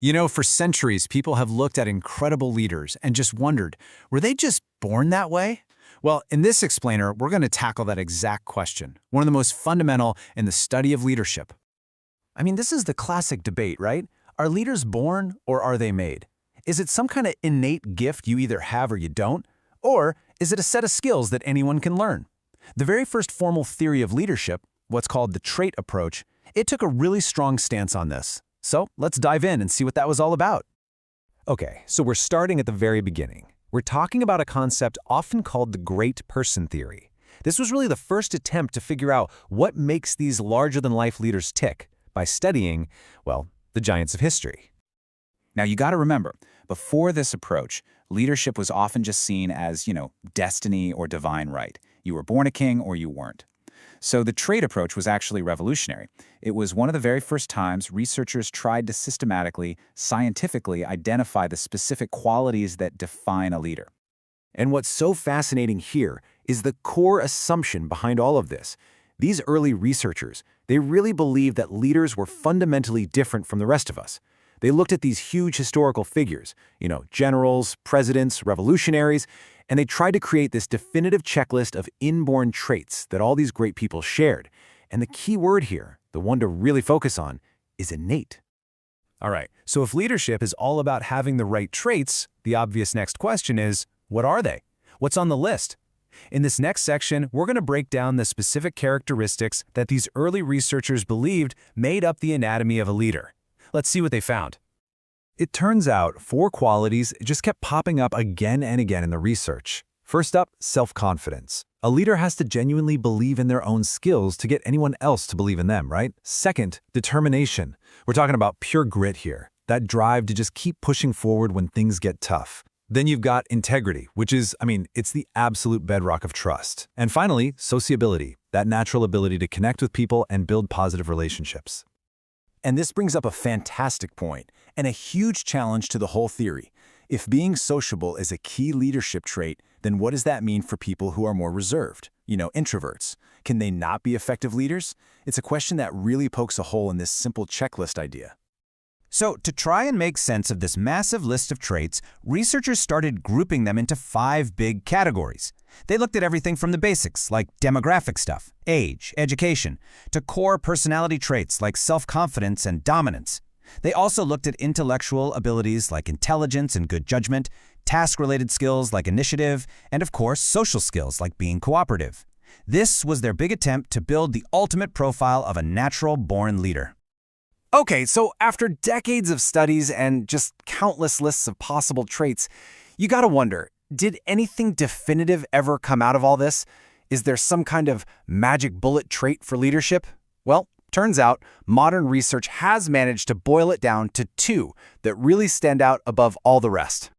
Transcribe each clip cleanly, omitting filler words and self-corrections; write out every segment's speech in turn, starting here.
You know, for centuries, people have looked at incredible leaders and just wondered, were they just born that way? Well, in this explainer, we're going to tackle that exact question, one of the most fundamental in the study of leadership. I mean, this is the classic debate, right? Are leaders born or are they made? Is it some kind of innate gift you either have or you don't? Or is it a set of skills that anyone can learn? The very first formal theory of leadership, what's called the trait approach, it took a really strong stance on this. So let's dive in and see what that was all about. Okay, so we're starting at the very beginning. We're talking about a concept often called the great person theory. This was really the first attempt to figure out what makes these larger-than-life leaders tick by studying, well, the giants of history. Now, you got to remember, before this approach, leadership was often just seen as, destiny or divine right. You were born a king or you weren't. So the trait approach was actually revolutionary. It was one of the very first times researchers tried to systematically, scientifically identify the specific qualities that define a leader. And what's so fascinating here is the core assumption behind all of this. These early researchers, they really believed that leaders were fundamentally different from the rest of us. They looked at these huge historical figures, generals, presidents, revolutionaries, and they tried to create this definitive checklist of inborn traits that all these great people shared. And the key word here, the one to really focus on, is innate. All right, so if leadership is all about having the right traits, the obvious next question is, what are they? What's on the list? In this next section, we're going to break down the specific characteristics that these early researchers believed made up the anatomy of a leader. Let's see what they found. It turns out 4 qualities just kept popping up again and again in the research. First up, self-confidence. A leader has to genuinely believe in their own skills to get anyone else to believe in them, right? Second, determination. We're talking about pure grit here, that drive to just keep pushing forward when things get tough. Then you've got integrity, which is, it's the absolute bedrock of trust. And finally, sociability, that natural ability to connect with people and build positive relationships. And this brings up a fantastic point and a huge challenge to the whole theory. If being sociable is a key leadership trait, then what does that mean for people who are more reserved? Introverts. Can they not be effective leaders? It's a question that really pokes a hole in this simple checklist idea. So, to try and make sense of this massive list of traits, researchers started grouping them into 5 big categories. They looked at everything from the basics, like demographic stuff, age, education, to core personality traits like self-confidence and dominance. They also looked at intellectual abilities like intelligence and good judgment, task-related skills like initiative, and of course, social skills like being cooperative. This was their big attempt to build the ultimate profile of a natural-born leader. Okay, so after decades of studies and just countless lists of possible traits, you gotta wonder, did anything definitive ever come out of all this? Is there some kind of magic bullet trait for leadership? Well, turns out modern research has managed to boil it down to 2 that really stand out above all the rest.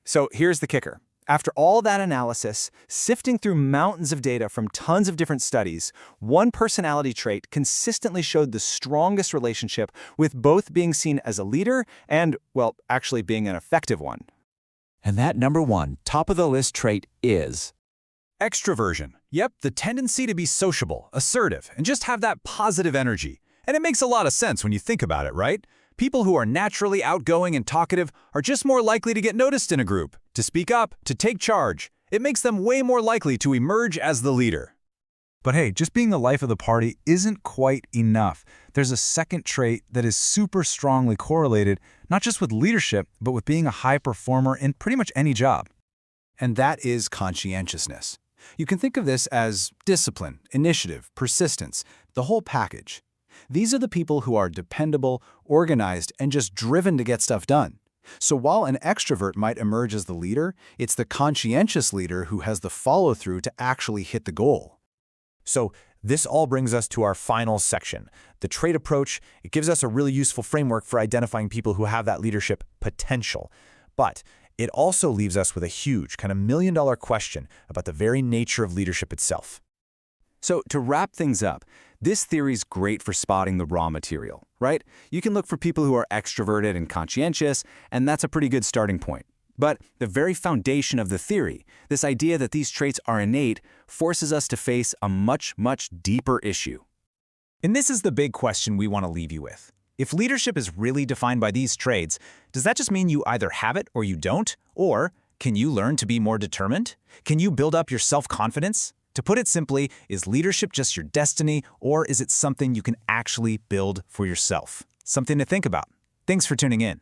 So here's the kicker. After all that analysis, sifting through mountains of data from tons of different studies, one personality trait consistently showed the strongest relationship with both being seen as a leader and, well, actually being an effective one. And that number 1, top of the list trait is extroversion. Yep, the tendency to be sociable, assertive, and just have that positive energy. And it makes a lot of sense when you think about it, right? People who are naturally outgoing and talkative are just more likely to get noticed in a group, to speak up, to take charge. It makes them way more likely to emerge as the leader. But hey, just being the life of the party isn't quite enough. There's a second trait that is super strongly correlated, not just with leadership, but with being a high performer in pretty much any job. And that is conscientiousness. You can think of this as discipline, initiative, persistence, the whole package. These are the people who are dependable, organized, and just driven to get stuff done. So while an extrovert might emerge as the leader, it's the conscientious leader who has the follow-through to actually hit the goal. So this all brings us to our final section. The trait approach, it gives us a really useful framework for identifying people who have that leadership potential. But it also leaves us with a huge, kind of million-dollar question about the very nature of leadership itself. So to wrap things up, this theory's great for spotting the raw material, right? You can look for people who are extroverted and conscientious, and that's a pretty good starting point. But the very foundation of the theory, this idea that these traits are innate, forces us to face a much, much deeper issue. And this is the big question we want to leave you with. If leadership is really defined by these traits, does that just mean you either have it or you don't? Or can you learn to be more determined? Can you build up your self-confidence? To put it simply, is leadership just your destiny, or is it something you can actually build for yourself? Something to think about. Thanks for tuning in.